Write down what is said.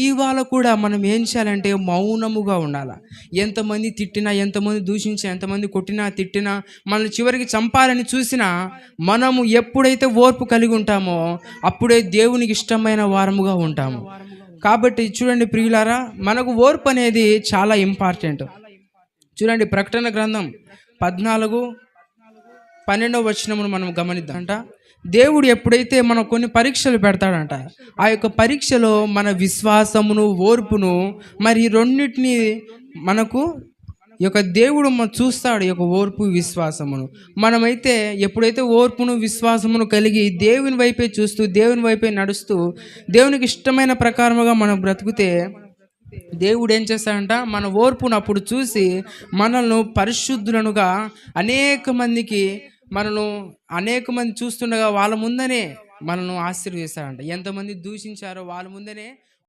ఇవాళ కూడా మనం ఏం చేయాలంటే మౌనముగా ఉండాలి. ఎంతమంది తిట్టినా, ఎంతమంది దూషించినా, ఎంతమంది కొట్టినా, తిట్టినా, మనల్ని చివరికి చంపాలని చూసినా, మనము ఎప్పుడైతే ఓర్పు కలిగి ఉంటామో అప్పుడే దేవునికి ఇష్టమైన వారముగా ఉంటాము. కాబట్టి చూడండి ప్రియులారా, మనకు ఓర్పు అనేది చాలా ఇంపార్టెంట్. చూడండి ప్రకటన గ్రంథం 14:12 మనం గమనిద్దామంట. దేవుడు ఎప్పుడైతే మనం కొన్ని పరీక్షలు పెడతాడంట, ఆ యొక్క పరీక్షలో మన విశ్వాసమును, ఓర్పును, మరి ఈ రెండింటిని మనకు ఈ యొక్క దేవుడు చూస్తాడు. ఈ యొక్క ఓర్పు విశ్వాసమును మనమైతే ఎప్పుడైతే ఓర్పును విశ్వాసమును కలిగి దేవుని వైపే చూస్తూ, దేవుని వైపే నడుస్తూ, దేవునికి ఇష్టమైన ప్రకారముగా మనం బ్రతుకుతే, దేవుడు ఏం చేస్తాడంట, మన ఓర్పును అప్పుడు చూసి మనల్ని పరిశుద్ధులనుగా అనేక మంది చూస్తుండగా వాళ్ళ ముందనే మనల్ని ఆశీర్వదిస్తాడంట. ఎంతమంది దూషించారో వాళ్ళ ముందనే